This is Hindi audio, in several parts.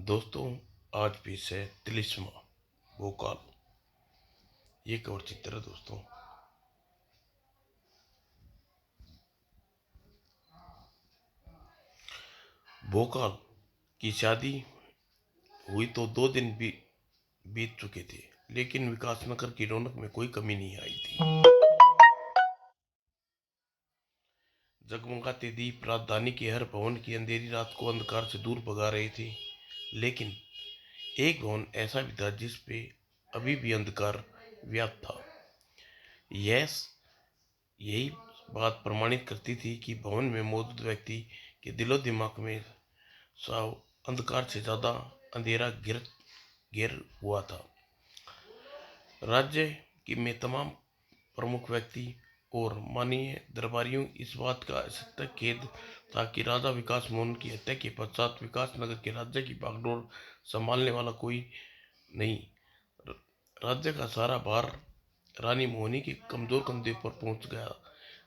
दोस्तों, आज भी से तिलिस्मा भोकाल ये कवर चित्र है। दोस्तों, भोकाल की शादी हुई तो 2 दिन भी बीत चुके थे, लेकिन विकासनगर की रौनक में कोई कमी नहीं आई थी। जगमगाते दीप राजधानी के हर भवन की अंधेरी रात को अंधकार से दूर भगा रहे थे, लेकिन एक भवन ऐसा भी था जिस पे अभी भी अंधकार व्याप्त था। यस, यही बात प्रमाणित करती थी कि भवन में मौजूद व्यक्ति के दिलो दिमाग में साव अंधकार से ज्यादा अंधेरा घेर हुआ था। राज्य की में तमाम प्रमुख व्यक्ति और माननीय दरबारियों इस बात का सख्त खेद था कि राजा विकास मोहन की हत्या के पश्चात विकास नगर के राज्य की बागडोर संभालने वाला कोई नहीं। राज्य का सारा भार रानी मोहिनी के कमजोर कंधे पर पहुंच गया,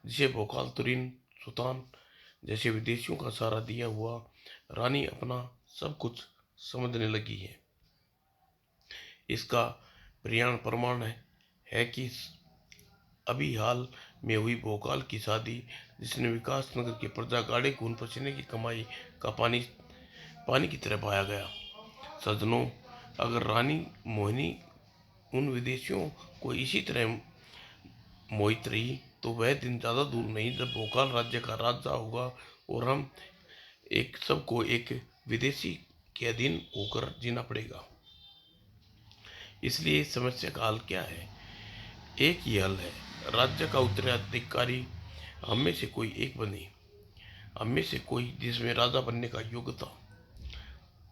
जिसे भोकाल तुरीन सुल्तान जैसे विदेशियों का सहारा दिया हुआ रानी अपना सब कुछ समझने लगी है। इसका प्रमाण है कि अभी हाल में हुई भोकाल की शादी, जिसने विकास नगर की प्रजा गाढ़े खून पसीने की कमाई का पानी की तरह बहाया गया। सज्जनों, अगर रानी मोहिनी उन विदेशियों को इसी तरह मोहित रही तो वह दिन ज्यादा दूर नहीं जब भोकाल राज्य का राजा होगा और हम एक सबको एक विदेशी के अधीन होकर जीना पड़ेगा। इसलिए इस समस्या का हल क्या है? एक ही हल है, राज्य का उत्तराधिकारी हम में से कोई एक बने, हम में से कोई जिसमें राजा बनने का योग्य था।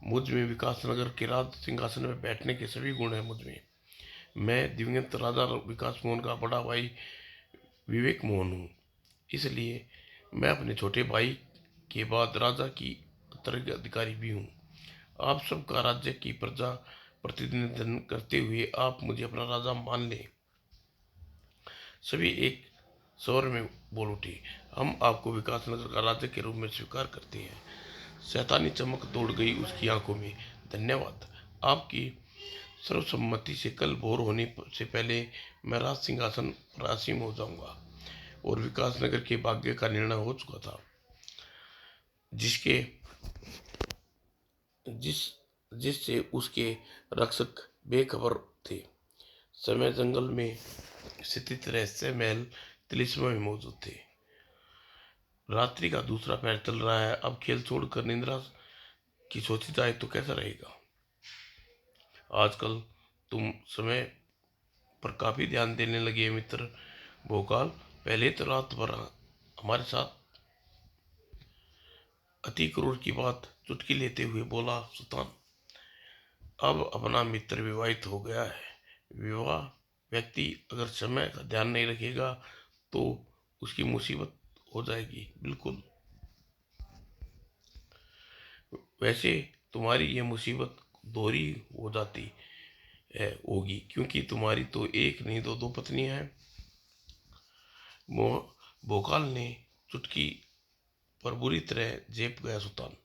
मुझ में विकास नगर के राज सिंहासन में बैठने के सभी गुण हैं। मुझ में मैं दिवंगत राजा विकास मोहन का बड़ा भाई विवेक मोहन हूँ, इसलिए मैं अपने छोटे भाई के बाद राजा की उत्तराधिकारी भी हूँ। आप सबका राज्य की प्रजा प्रतिनिधित्व करते हुए आप मुझे अपना राजा मान लें। सभी एक स्वर में बोल उठे, हम आपको विकास नगर का राज्य के रूप में स्वीकार करते हैं। शैतानी चमक दौड़ गई उसकी आंखों में। धन्यवाद, आपकी सर्वसम्मति से कल भोर होने से पहले मैं राज सिंहासन पर आसीन हो जाऊंगा। और विकास नगर के भाग्य का निर्णय हो चुका था, जिसके जिस जिससे उसके रक्षक बेखबर थे। समय जंगल में स्थित रहस्य महल तिलिस्मा में मौजूद थे। रात्रि का दूसरा पैर चल रहा है। अब खेल छोड़कर निंद्रा की सोची जाए तो कैसा रहेगा? आजकल तुम समय पर काफी ध्यान देने लगे मित्र भोकाल। पहले तो रात भर हमारे साथ अति क्रूर की बात चुटकी लेते हुए बोला सुल्तान। अब अपना मित्र विवाहित हो गया है। विवाह व्यक्ति अगर समय का ध्यान नहीं रखेगा तो उसकी मुसीबत हो जाएगी। बिल्कुल, वैसे तुम्हारी ये मुसीबत दोहरी हो जाती है होगी, क्योंकि तुम्हारी तो एक नहीं दो पत्नियां हैं। भोकाल ने चुटकी पर बुरी तरह जेप गया सुल्तान।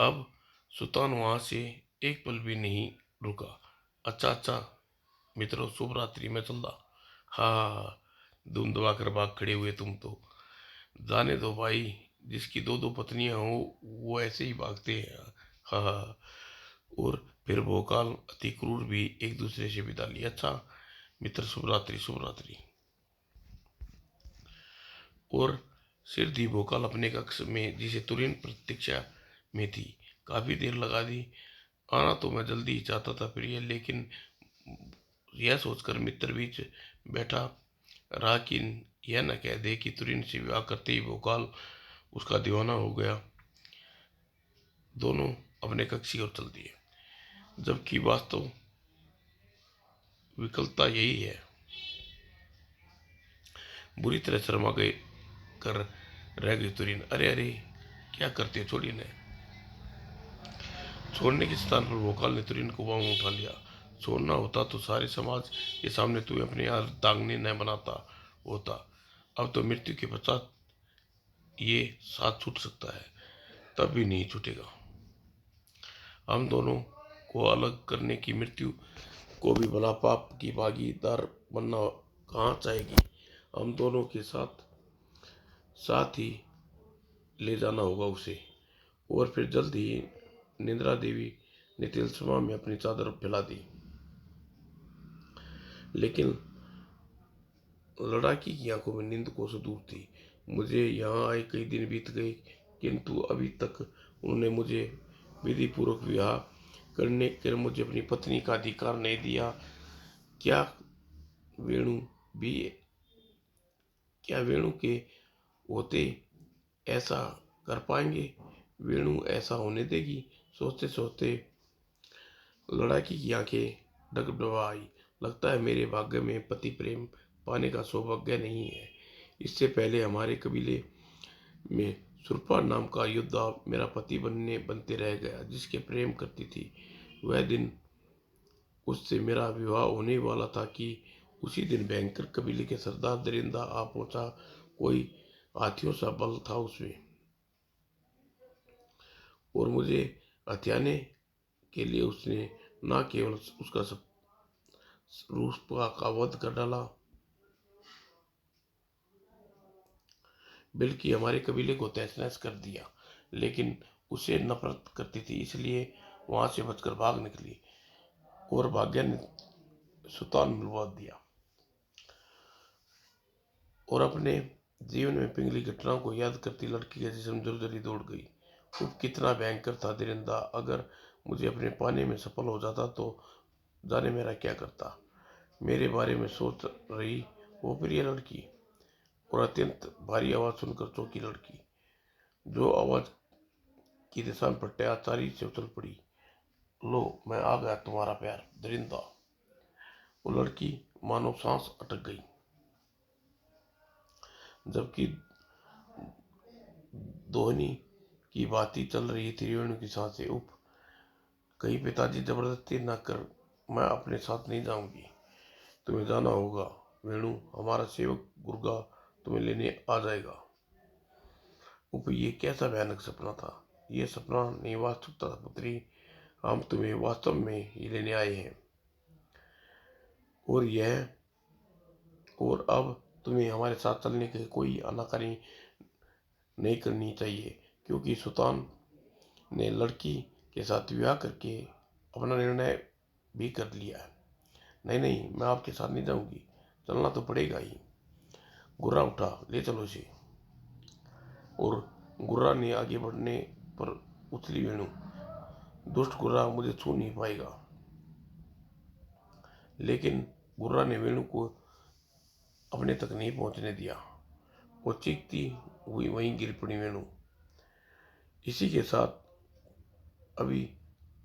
अब सुल्तान वहां से एक पल भी नहीं रुका। अच्छा अच्छा मित्रों, शुभ रात्रि, मैं चल रहा। हाँ हाँ हाँ, धूम दबाकर भाग खड़े हुए तुम तो। जाने दो भाई, जिसकी दो पत्नियां हो वो ऐसे ही भागते हैं। हाँ हाँ हाँ। और फिर भोकाल अति क्रूर भी एक दूसरे से विदा ली। अच्छा मित्र, शुभ रात्रि शुभ रात्रि। और सिर दी भोकाल अपने कक्ष में, जिसे तुरंत प्रतीक्षा में थी। काफी देर लगा दी। आना तो मैं जल्दी ही चाहता था प्रिय, लेकिन यह सोचकर मित्र बीच बैठा रहा कि यह न कह दे कि तुरंत से विवाह करते ही भोकाल उसका दीवाना हो गया। दोनों अपने कक्ष की ओर चल दिए, जबकि वास्तव विकलता यही है। बुरी तरह शर्मा गए कर रह गई तुरीन। अरे अरे, क्या करते हो, छोड़िए ने। छोड़ने के स्थान पर भोकाल ने तुरीन को बाहों में उठा लिया। छोड़ना होता तो सारे समाज के सामने तुम्हें अपने यार दागने न बनाता होता। अब तो मृत्यु के पश्चात ये साथ छूट सकता है, तब भी नहीं छूटेगा। हम दोनों को अलग करने की मृत्यु को भी भला पाप की भागीदार बनना कहाँ चाहेगी। हम दोनों के साथ साथ ही ले जाना होगा उसे। और फिर जल्द ही निद्रा देवी ने तिलस्मा में अपनी चादर फैला दी। लेकिन लड़ाकी की आंखों में नींद कोसों दूर थी। मुझे यहाँ आए कई दिन बीत गए, किंतु अभी तक उन्होंने मुझे विधि पूर्वक विवाह करने कर मुझे अपनी पत्नी का अधिकार नहीं दिया। क्या वेणु भी क्या वेणु के होते ऐसा कर पाएंगे? वेणु ऐसा होने देगी? सोचते सोचते लड़ाकी की आंखें डगडगाई। लगता है मेरे भाग्य में पति प्रेम पाने का सौभाग्य नहीं है। इससे पहले हमारे कबीले में सुरपा नाम का योद्धा मेरा पति बनते रह गया, जिसके प्रेम करती थी। वह दिन उससे मेरा विवाह होने वाला था कि उसी दिन भयंकर कबीले के सरदार दरिंदा आ पहुंचा। कोई हाथियों सा बल था उसमें, और मुझे हथियाने के लिए उसने न केवल उसका सब रूस का वध कर डाला, बल्कि हमारे कबीले को तहस नहस कर दिया। लेकिन उसे नफरत करती थी, इसलिए वहां से बचकर भाग निकली और भाग्य ने सुल्तान मिलवा दिया। और अपने जीवन में पिघली घटनाओं को याद करती लड़की का जिस्म जर्जरी दौड़ गई। वो कितना भयंकर था दरिंदा! अगर मुझे अपने पाने में सफल हो जाता तो जाने मेरा क्या करता। मेरे बारे में सोच रही वो प्रिय लड़की और अत्यंत भारी आवाज सुनकर चौंकी लड़की, जो आवाज की दिशा में प्रत्याचारी से उछल पड़ी। लो, मैं आ गया तुम्हारा प्यार दरिंदा। वो लड़की मानो सांस अटक गई, जबकि दोहनी की बाती चल रही थी। रेणु की सांसें उप कहीं पिताजी जबरदस्ती न कर, मैं अपने साथ नहीं जाऊंगी। तुम्हें जाना होगा वेणु, हमारा सेवक गुर्गा तुम्हें लेने आ जाएगा। उप ये कैसा भयानक सपना था? ये सपना नहीं, वास्तविकता था पुत्री। हम तुम्हें वास्तव में ही लेने आए हैं। और यह और अब तुम्हें हमारे साथ चलने की कोई आनाकानी नहीं करनी चाहिए, क्योंकि सुल्तान ने लड़की के साथ विवाह करके अपना निर्णय भी कर लिया है। नहीं नहीं, मैं आपके साथ नहीं जाऊंगी, चलना तो पड़ेगा ही। गुर्रा उठा, ले चलो इसे। और गुर्रा ने आगे बढ़ने पर उछली वेणु, दुष्ट गुर्रा मुझे छू नहीं पाएगा। लेकिन गुर्रा ने वेणु को अपने तक नहीं पहुंचने दिया। वो चीखती हुई वहीं गिर पड़ी वेणु। इसी के साथ अभी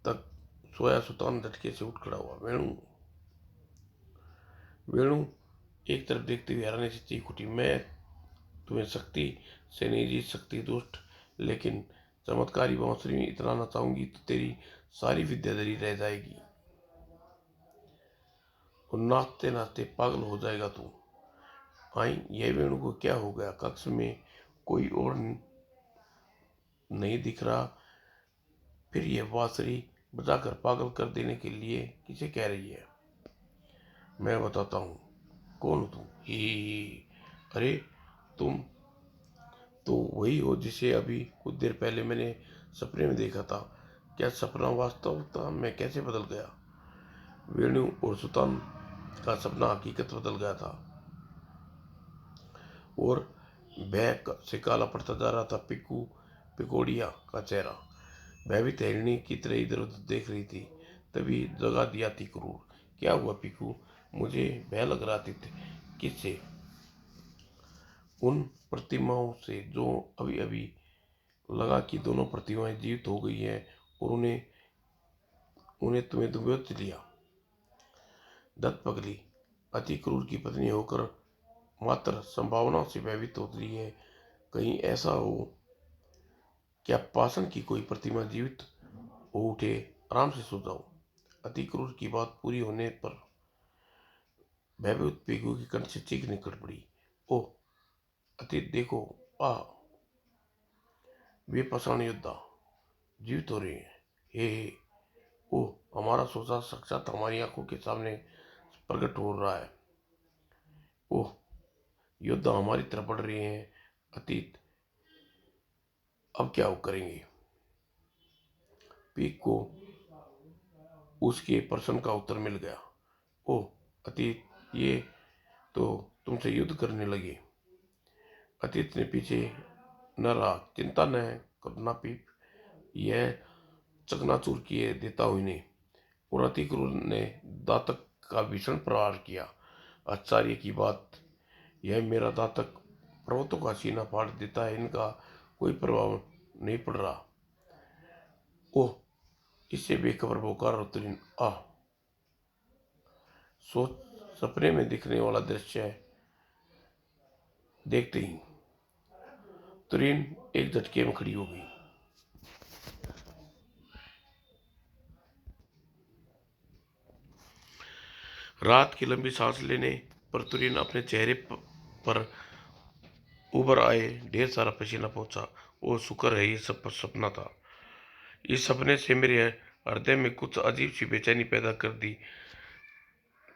तक सोया सुल्तान झटके से उठ खड़ा हुआ। वेणु वेणु एक तरफ देखते हुए हैरानी से चीख उठी, मैं तुम्हें शक्ति से नहीं जीत सकती दुष्ट, लेकिन चमत्कारी बांसुरी में इतना नचाऊंगी तो तेरी सारी विद्याधरी रह जाएगी और नाचते नाचते पागल हो जाएगा तू। आई, यह वेणु को क्या हो गया? कक्ष में कोई और नहीं दिख रहा, फिर यह बांसुरी बजाकर पागल कर देने के लिए किसे कह रही है? मैं बताता हूँ कौन हो तुम। ही, अरे तुम तो वही हो जिसे अभी कुछ देर पहले मैंने सपने में देखा था। क्या सपना वास्तविकता में कैसे बदल गया? वेणु और सुल्तान का सपना हकीकत बदल गया था, और भय से काला पड़ता जा रहा था। पिकोड़िया का चेहरा भयभीत हिरणी की तरह इधर उधर देख रही थी। तभी जगा दिया थी क्रूर, क्या हुआ पिकू? मुझे भय लग रहा थी। किससे? उन प्रतिमाओं से जो अभी अभी लगा कि दोनों प्रतिमाएं जीवित हो गई हैं और उन्हें उन्हें तुम्हें दुबोच लिया। दत्त पगली, अति क्रूर की पत्नी होकर मात्र संभावना से भयभीत होती है। कहीं ऐसा हो क्या पाषाण की कोई प्रतिमा जीवित हो उठे? आराम से सो जाओ। अति क्रूर की बात पूरी होने पर भयभीत पीकू की कंठ से चीख निकल पड़ी, ओह अति देखो, आ वे पाषाण योद्धा जीवित हो रहे हैं। हे ओह, हमारा सोचा साक्षात हमारी आंखों के सामने प्रकट हो रहा है। ओह, योद्धा हमारी तरफ बढ़ रहे हैं। अतीत, अब क्या वो करेंगे? पीक को उसके प्रश्न का उत्तर मिल गया। ओह अतीत, ये तो तुमसे युद्ध करने लगे। अतीत ने पीछे न रहा। चिंता न करना पीप, यह चकनाचूर किए देता हूं इन्हें। और अति क्रूर ने दातक का भीषण प्रहार किया। आश्चर्य की बात, यह मेरा दातक पर्वतों का सीना फाड़ देता है, इनका कोई प्रभाव नहीं पड़ रहा। ओह, इससे बेखबर बोकार और तुरीन आह, सोच सपने में दिखने वाला दृश्य देखते ही तुरीन एक झटके में खड़ी हो गई। रात की लंबी सांस लेने पर तुरीन अपने चेहरे पर उभर आए ढेर सारा पसीना पहुंचा। वो शुक्र है ये सब सपना था। इस सपने से मेरे हृदय में कुछ अजीब सी बेचैनी पैदा कर दी।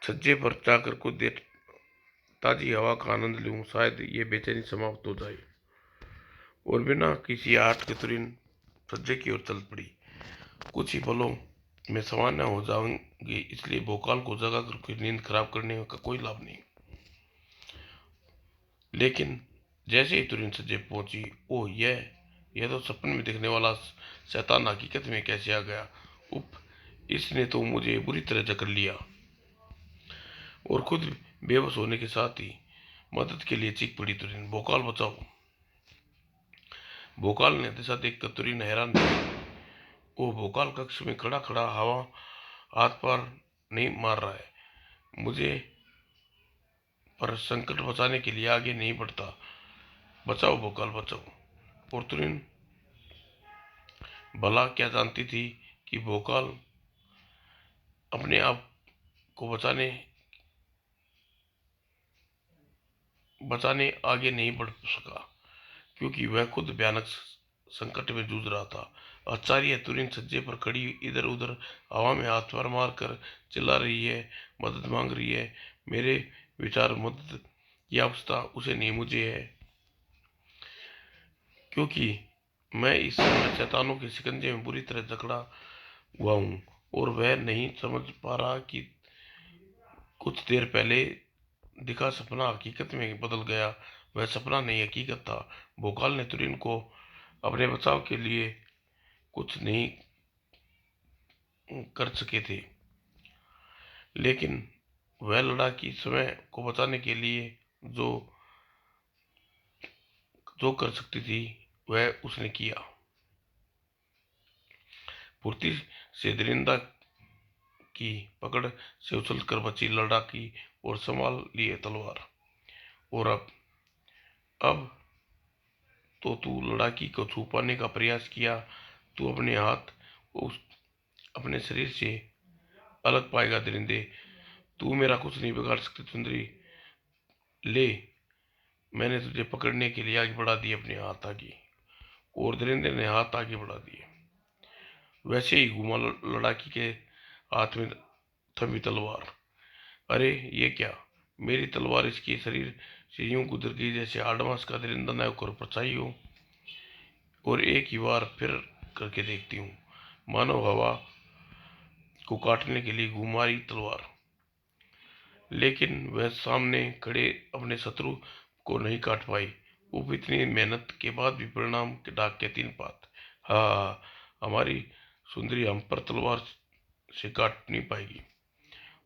छज्जे पर जाकर कुछ देर ताजी हवा का आनंद लूं, शायद ये बेचैनी समाप्त हो जाए। और बिना किसी आठ के तुरीन छज्जे की ओर चल पड़ी। कुछ ही पलों में सामान्य हो जाऊंगी, इसलिए भोकाल को जगा कर नींद खराब करने का कोई लाभ नहीं। लेकिन जैसे ही तुरंत सज्जे पहुंची, ओह यह तो सपने में दिखने वाला शैतान हकीकत में कैसे आ गया। उप, इसने तो मुझे बुरी तरह जकड़ लिया। और खुद बेबस होने के साथ ही मदद के लिए चीख पड़ी तुरीन, भोकाल बचाओ। भोकाल ने दिशा देखकर तुरीन हैरान थी। ओह, भोकाल कक्ष में खड़ा खड़ा हवा हाथ पर नहीं मार रहा है मुझे, पर संकट बचाने के लिए आगे नहीं बढ़ता। बचाओ भोकाल बचाओ। और तुरीन भला क्या जानती थी कि भोकाल अपने आप को बचाने आगे नहीं बढ़ सका, क्योंकि वह खुद भयानक संकट में जूझ रहा था। आचार्य तुरंत सज्जे पर खड़ी इधर उधर हवा में हाथ पर मार कर चिल्ला रही है, मदद मांग रही है। मेरे विचार मदद की अवस्था उसे नहीं, मुझे है, क्योंकि मैं इस समय शैतानों के शिकंजे में बुरी तरह जकड़ा हुआ हूं। और वह नहीं समझ पा रहा कि कुछ देर पहले दिखा सपना हकीकत में बदल गया। वह सपना नहीं हकीकत था। भोकाल ने तुरीन को अपने बचाव के लिए कुछ नहीं कर सके थे, लेकिन वह लड़ाकी समय को बचाने के लिए जो जो कर सकती थी वह उसने किया। फुर्ती से दरिंदा की पकड़ से उछलकर बची लड़ाकी और संभाल लिए तलवार। और अब तो तू लड़ाकी को छू पाने का प्रयास किया। तू अपने हाथ उस अपने शरीर से अलग पाएगा दरिंदे। तू मेरा कुछ नहीं बिगाड़ सकती सुंदरी। ले, मैंने तुझे पकड़ने के लिए आगे बढ़ा दिए अपने हाथ आगे। और दरिंदे ने हाथ आगे बढ़ा दिए। वैसे ही घुमा लड़ाकी के हाथ में थमी तलवार। अरे ये क्या, मेरी तलवार इसके शरीर से यूं गुजर गई जैसे आडमास का दरिंदा न होकर परछाई हो। और एक ही बार फिर करके देखती हूँ, मानो हवा को काटने के लिए घुमाई तलवार। लेकिन वह सामने खड़े अपने शत्रु को नहीं काट पाई। वो इतनी मेहनत के बाद भी परिणाम के डाक के तीन पात। हाँ, हमारी सुंदरी हम पर तलवार से काट नहीं पाएगी।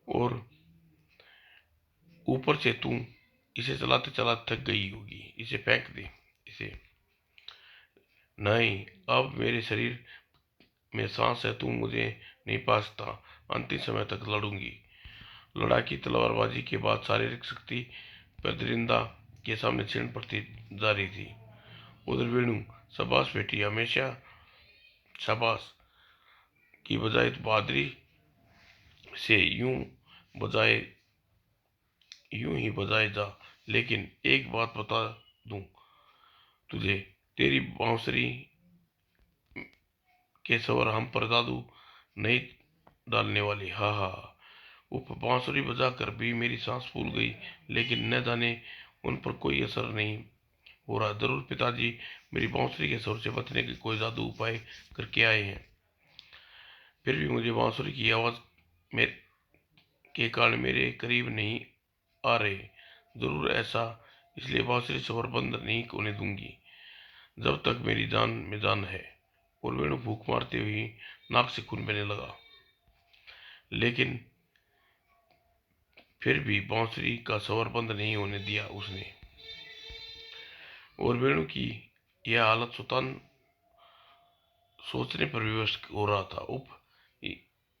और ऊपर से तू इसे चलाते चलाते थक गई होगी, इसे फेंक दे इसे। नहीं, अब मेरे शरीर में सांस है, तू मुझे नहीं पा सकता। अंतिम समय तक लड़ूंगी। लड़ाकी तलवारबाजी के बाद शारीरिक शक्ति पर दरिंदा के सामने क्षीण पड़ती जा रही थी। उधर वेणु, शाबाश बेटी, हमेशा शाबाश की बजाय बहादुरी से बजाए यूं ही बजाए जा। लेकिन एक बात बता दूं तुझे, तेरी बांसुरी के स्वर हम पर जादू नहीं डालने वाली। हा हा। उप बांसुरी बजाकर भी मेरी सांस फूल गई, लेकिन न जाने उन पर कोई असर नहीं हो रहा। जरूर पिताजी मेरी बांसुरी के सुर से बचने के कोई जादू उपाय करके आए हैं। फिर भी मुझे बांसुरी की आवाज मेरे के कारण मेरे करीब नहीं आ रहे। जरूर ऐसा इसलिए बांसुरी स्वर बंद नहीं होने दूंगी जब तक मेरी जान में जान है। और वेणु फूंक मारते हुए नाक से खून बहने लगा, लेकिन फिर भी बांसुरी का स्वर बंद नहीं होने दिया उसने। और वेणु की यह हालत सुल्तान सोचने पर विवश हो रहा था।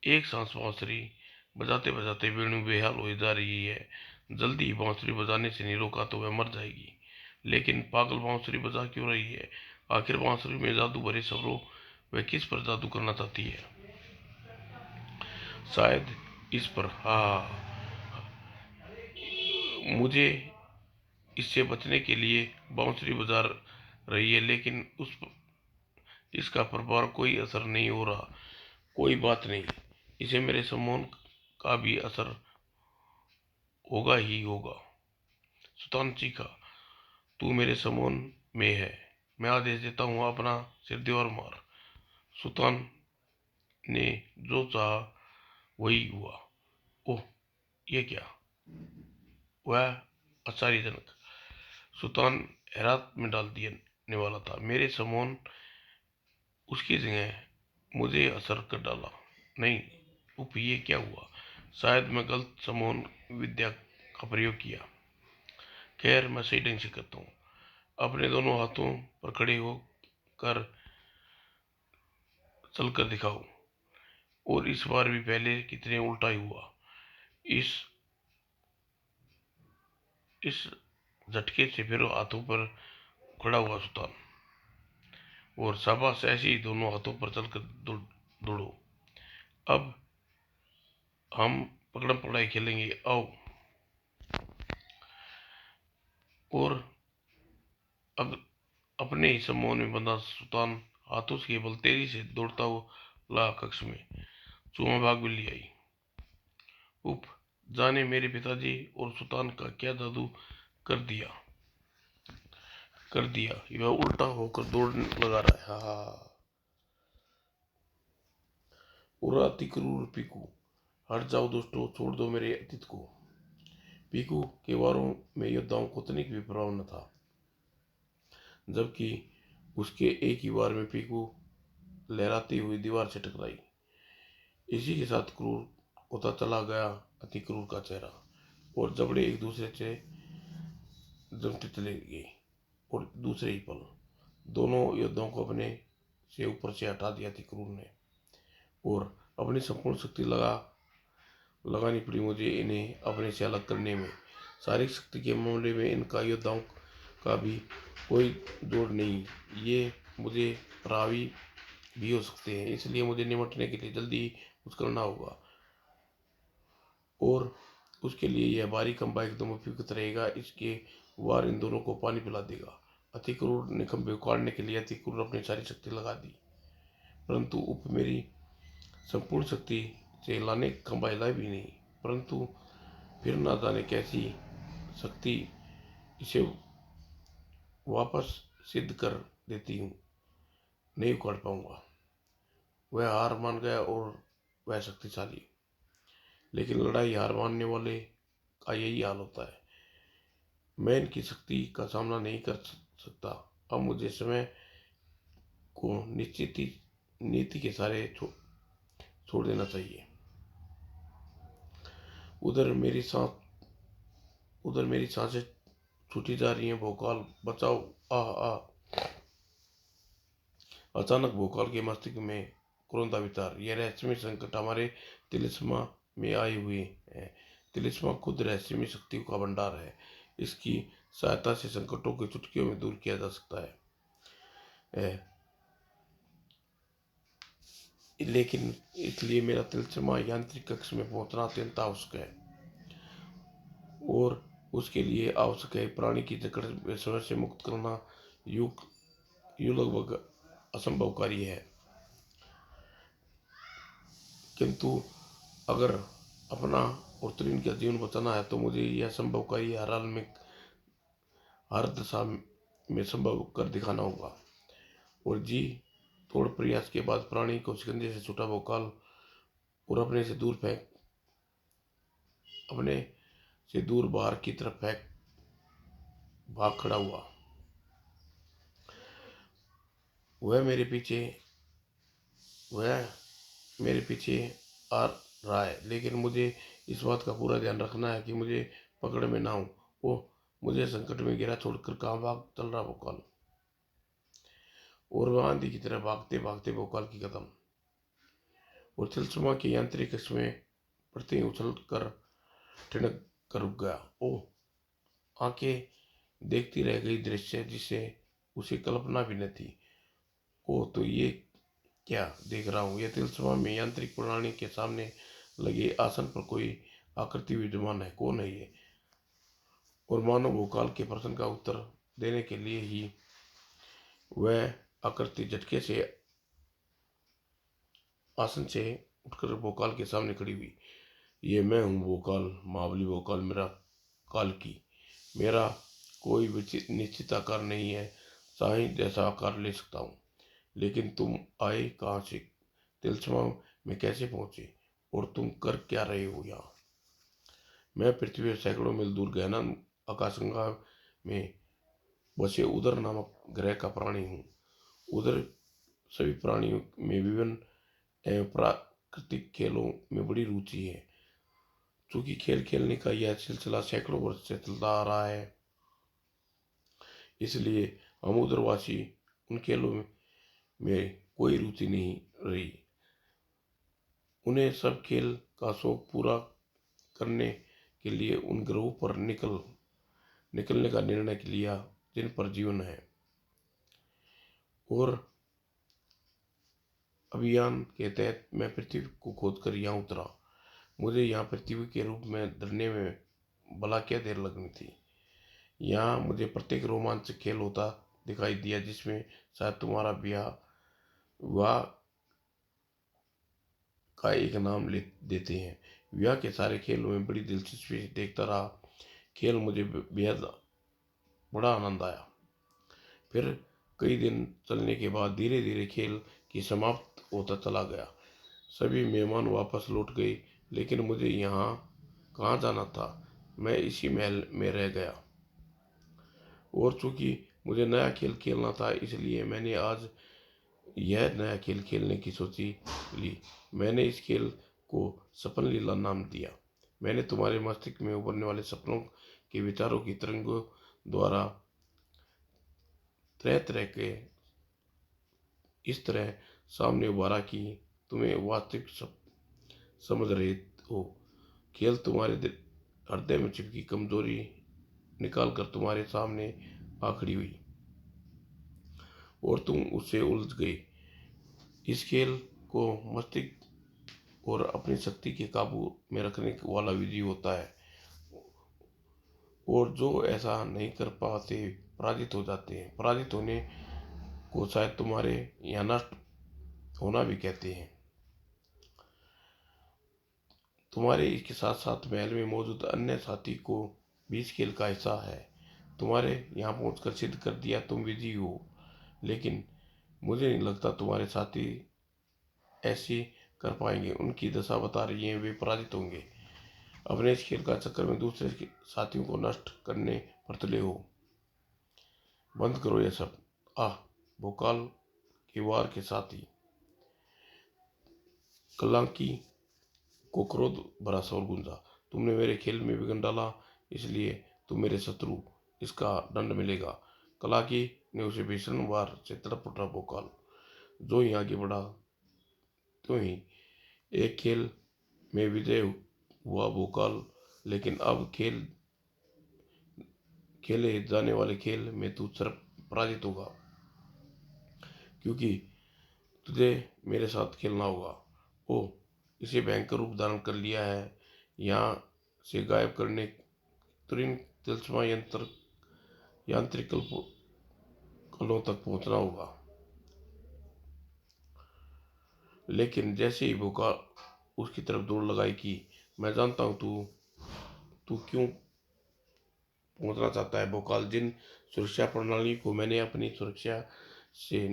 एक सांस बांसुरी बजाते बजाते वेणु बेहाल हो जा रही है। जल्दी ही बांसुरी बजाने से नहीं रोका तो वह मर जाएगी। लेकिन पागल बांसुरी बजा क्यों रही है? आखिर बांसुरी में जादू भरे स्वरों वह किस पर जादू करना चाहती है? शायद इस पर। हाँ, मुझे इससे बचने के लिए बांसुरी बजा रही है, लेकिन इसका प्रभाव कोई असर नहीं हो रहा। कोई बात नहीं, इसे मेरे सम्मोहन का भी असर होगा ही होगा। सुल्तान चीखा, तू मेरे सम्मोहन में है, मैं आदेश देता हूँ अपना सिर दीवार मार। सुल्तान ने जो चाहा वही हुआ। ओह, ये क्या? वह आश्चर्यजनक। सुल्तान हैरत में डाल देने वाला था। मेरे सम्मोहन उसकी जगह मुझे असर कर डाला। नहीं, उप ये क्या हुआ? शायद मैं गलत सम्मोहन विद्या का प्रयोग किया। खैर, मैं सही ढंग से करता हूँ। अपने दोनों हाथों पर खड़े होकर चलकर दिखाओ। और इस बार भी पहले कितने उल्टा ही हुआ। इस इस झटके से फिर हाथों पर खड़ा हुआ सुल्तान। और शाबाश, ऐसे ही दोनों हाथों पर चलकर दौड़ो। अब हम पकड़म पकड़ाई खेलेंगे, आओ। और अब अपने ही सम्मोहन में बंधा सुल्तान हाथों से केवल तेजी से दौड़ता हुआ कक्ष में। चूहा भाग बिल्ली आई। उफ, जाने मेरे पिताजी और सुल्तान का क्या जादू कर दिया यह उल्टा होकर दौड़ने लगा रहा है। हाँ। उरा तिकरूर पीकू, हट जाओ दोस्तों, छोड़ दो मेरे अतीत को। पीकू के वारों में योद्धाओं को तनिक भी प्रभाव न था, जबकि उसके एक ही वार में पीकू लहराती हुई दीवार से टकराई। इसी के साथ क्रूर होता चला गया अति क्रूर का चेहरा, और जबड़े एक दूसरे से जमते चले गए। और दूसरे ही पल दोनों योद्धाओं को अपने से ऊपर से हटा दिया अति क्रूर ने, और अपनी संपूर्ण शक्ति लगानी पड़ी मुझे इन्हें अपने से अलग करने में। शारीरिक शक्ति के मामले में इनका योद्धाओं का भी कोई जोड़ नहीं। ये मुझे प्रभावी भी हो सकते हैं, इसलिए मुझे निपटने के लिए जल्दी कुछ करना होगा। और उसके लिए यह भारी खंभा एकदम उपयुक्त रहेगा। इसके वार इन दोनों को पानी पिला देगा। अति क्रूर ने खंभे उखाड़ने के लिए अति क्रूर अपनी सारी शक्ति लगा दी, परंतु उप मेरी संपूर्ण शक्ति से लाने खंभा हिला भी नहीं। परंतु फिर ना जाने कैसी शक्ति इसे वापस सिद्ध कर देती हूँ, नहीं उखाड़ पाऊंगा। वह हार मान गया, और वह शक्तिशाली, लेकिन लड़ाई हार मानने वाले का यही हाल होता है। मैं इनकी शक्ति का सामना नहीं कर सकता। अब मुझे समय को निश्चित ही नीति के सारे छोड़ देना चाहिए। उधर मेरी सांसें छूटी जा रही हैं। भोकाल बचाओ, आ आ। अचानक भोकाल के मस्तिष्क में क्रोधा विचार, यह रहस्यमय संकट हमारे तिलिस्मा में आए हुए हैं। तिलिस्मा खुद रहस्यमय शक्तियों का भंडार है। इसकी सहायता से संकटों को चुटकियों में दूर किया जा सकता है। लेकिन इसलिए मेरा तिलिस्मा यांत्रिक कक्ष में पहुंचना अत्यंत आवश्यक है, और उसके लिए आवश्यक है प्राणी की जकड़ स्वयं से मुक्त करना। यू लगभग असंभव कार्य है, किंतु अगर अपना और तुरीन का जीवन बचाना है तो मुझे यह संभव का ही हर हाल में, हर दशा में संभव कर दिखाना होगा। और जी थोड़े प्रयास के बाद प्राणी को शिकंजे से छूटा भोकाल और अपने से दूर बाहर की तरफ फेंक भाग खड़ा हुआ। वह मेरे पीछे वह मेरे पीछे आ रहा है, लेकिन मुझे इस बात का पूरा ध्यान रखना है कि मुझे पकड़ में ना हो। वो मुझे संकट में गिरा छोड़कर कहाँ भाग चल रहा भोकाल। और वह आंधी की तरह भागते भागते भोकाल की कदम और तिलस्मा के यांत्रिक में पड़ते ही उछल कर ठिनक कर रुक गया। ओ आंखें देखती रह गई दृश्य जिसे उसे कल्पना भी न थी। ओ तो ये क्या देख रहा हूँ? यह तिलस्मा में यांत्रिक प्रणाली के सामने लगे आसन पर कोई आकृति विद्यमान है। कौन है ये? और मानव भूकाल के प्रश्न का उत्तर देने के लिए ही वह आकृति झटके से आसन से उठकर भोकाल के सामने खड़ी हुई। ये मैं हूँ भोकाल, महाबली भोकाल, मेरा काल की। मेरा कोई निश्चित आकार नहीं है, चाहे जैसा आकार ले सकता हूँ। लेकिन तुम आए कहाँ से? तिलस्मा में कैसे पहुंचे? और तुम कर क्या रहे हो यहाँ? मैं पृथ्वी से सैकड़ों मील दूर गहना आकाशगंगा में बसे उदर नामक ग्रह का प्राणी हूँ। उधर सभी प्राणियों में विभिन्न एवं प्राकृतिक खेलों में बड़ी रुचि है। चूंकि खेल खेलने का यह सिलसिला सैकड़ों वर्ष से चलता आ रहा है, इसलिए हम उधरवासी उन खेलों में कोई रुचि नहीं रही। उन्हें सब खेल का शौक पूरा करने के लिए उन ग्रहों पर निकलने का निर्णय लिया जिन पर जीवन है। और अभियान के तहत मैं पृथ्वी को खोदकर यहाँ उतरा। मुझे यहाँ पृथ्वी के रूप में धरने में भला क्या देर लगनी थी। यहाँ मुझे प्रत्येक रोमांचक खेल होता दिखाई दिया जिसमें शायद तुम्हारा विवाह का एक नाम ले देते हैं। विवाह के सारे खेलों में बड़ी दिलचस्पी से देखता रहा। खेल मुझे बेहद बड़ा आनंद आया। फिर कई दिन चलने के बाद धीरे धीरे खेल की समाप्त होता चला गया। सभी मेहमान वापस लौट गए, लेकिन मुझे यहाँ कहाँ जाना था? मैं इसी महल में रह गया। और चूंकि मुझे नया खेल खेलना था, इसलिए मैंने आज यह नया खेल खेलने की सोची ली। मैंने इस खेल को सपन लीला नाम दिया। मैंने तुम्हारे मस्तिष्क में उभरने वाले सपनों के विचारों की तरंगों द्वारा तरह तरह के इस तरह सामने उभारा कि तुम्हें वास्तविक समझ रहे हो। खेल तुम्हारे हृदय में छिपकी कमजोरी निकाल कर तुम्हारे सामने आ खड़ी हुई और तुम उससे उलझ गए। इस खेल को मस्तिष्क और अपनी शक्ति के काबू में रखने वाला विधि होता है, और जो ऐसा नहीं कर पाते पराजित हो जाते हैं। पराजित होने को शायद तुम्हारे यहाँ नष्ट होना भी कहते हैं। तुम्हारे इसके साथ साथ महल में मौजूद अन्य साथी को भी इस खेल का हिस्सा है। तुम्हारे यहाँ पहुंचकर सिद्ध कर दिया तुम विजयी हो, लेकिन मुझे नहीं लगता तुम्हारे साथी ऐसे कर पाएंगे। उनकी दशा बता रही है, वे पराजित होंगे। अपने इस खेल का चक्कर में दूसरे साथियों को नष्ट करने पर तुले हो। बंद करो ये सब। आह भोकाल के वार के साथी। कलांकी को क्रोध भरा स्वर गूंजा। तुमने मेरे खेल में विघ्न डाला, इसलिए तुम मेरे शत्रु, इसका दंड मिलेगा। कलाकी ने उसे भीषण वार से तड़प उठा भोकाल जो ही आगे बढ़ा तो ही एक खेल में विजय हुआ भोकाल। लेकिन अब खेले जाने वाले खेल में तू सिर्फ पराजित होगा, क्योंकि तुझे मेरे साथ खेलना होगा। ओ इसे भयंकर रूप धारण कर लिया है। यहाँ से गायब करने तुरंत तिलस्मा यांत्रिक कलों तक पहुंचना होगा। लेकिन जैसे ही भोकाल उसकी तरफ दौड़ लगाई कि मैं जानता हूँ तू तू क्यों पहुंचना चाहता है भोकाल। जिन सुरक्षा प्रणाली को मैंने अपनी सुरक्षा से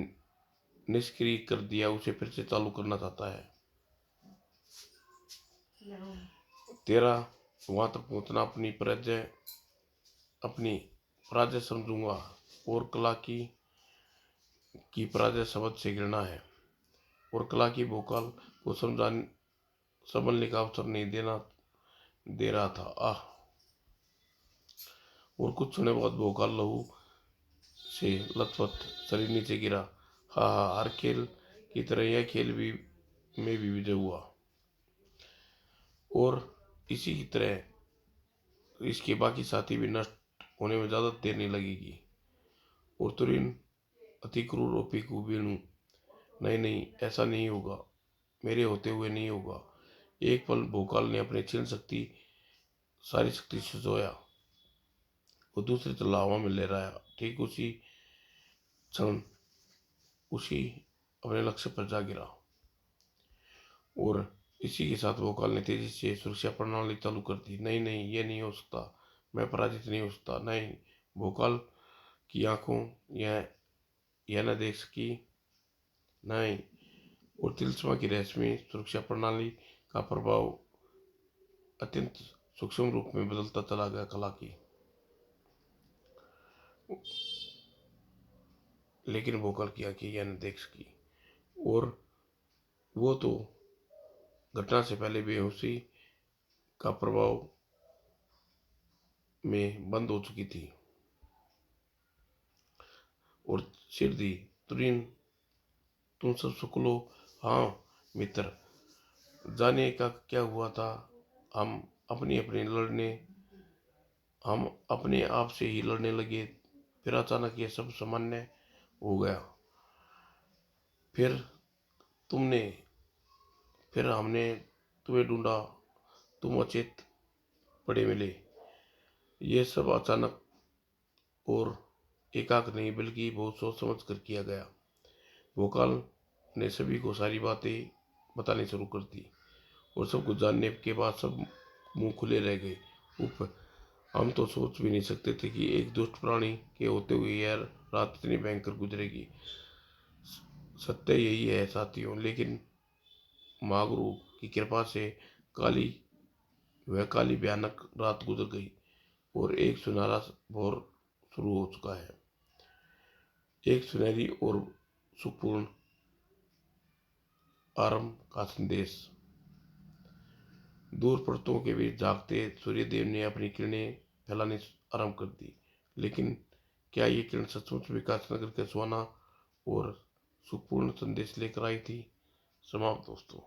निष्क्रिय कर दिया उसे फिर से चालू करना चाहता है। तेरा वहां तक पहुंचना अपनी पराजय समझूंगा और कला की पराजय शब्द से गिरना है और कला की भोकाल को संभलने का अवसर नहीं दे रहा था। आह। और कुछ समय बाद भोकाल लहू से लथपथ शरीर नीचे गिरा। हा हा, हर खेल की तरह यह खेल भी में भी विजय हुआ और इसी की तरह इसके बाकी साथी भी नष्ट होने में ज्यादा देर नहीं लगेगी। और तुरिन अति क्रूर और पीकू बीणु, नहीं नहीं, ऐसा नहीं होगा, मेरे होते हुए नहीं होगा। एक पल भोकाल ने अपने सारी शक्ति से सोया। वो दूसरी तरफ हवा में लहराया। ठीक उसी क्षण उसी अपने लक्ष्य पर जा गिरा और इसी के साथ भोकाल ने तेजी से सुरक्षा प्रणाली चालू कर दी। नहीं नहीं, ये नहीं हो सकता, मैं पराजित नहीं हो सकता। नहीं, भोकाल की आंखों यह न देख सकी। नहीं। और तिलस्मा की रहस्यमय सुरक्षा प्रणाली का प्रभाव अत्यंत सूक्ष्म रूप में बदलता चला गया कला की। लेकिन भोकाल की आंखें यह न देख सकी और वो तो घटना से पहले बेहोशी का प्रभाव में बंद हो चुकी थी और सिर दी। तुरीन, तुम सब सुकलो। हाँ मित्र, जाने का क्या हुआ था। हम अपनी अपनी लड़ने हम अपने आप से ही लड़ने लगे। फिर अचानक ये सब सामान्य हो गया। फिर तुमने फिर हमने तुम्हें ढूंढा, तुम अचेत पड़े मिले। ये सब अचानक और एकाएक नहीं बल्कि बहुत सोच समझ कर किया गया। भोकाल ने सभी को सारी बातें बतानी शुरू कर दी और सब कुछ जानने के बाद सब मुंह खुले रह गए। उफ, हम तो सोच भी नहीं सकते थे कि एक दुष्ट प्राणी के होते हुए यह रात इतनी भयंकर गुजरेगी। सत्य यही है साथियों। लेकिन महागुरु की कृपा से काली काली भयानक रात गुजर गई और एक सुनहरा भोर शुरू हो चुका है। एक सुनहरी और सुखपूर्ण आरंभ का संदेश। दूर पर्वतों के बीच जागते सूर्यदेव ने अपनी किरणें फैलानी आरंभ कर दी। लेकिन क्या ये किरण सचमुच विकास नगर के सुहाना और सुखपूर्ण संदेश लेकर आई थी। समाप्त दोस्तों।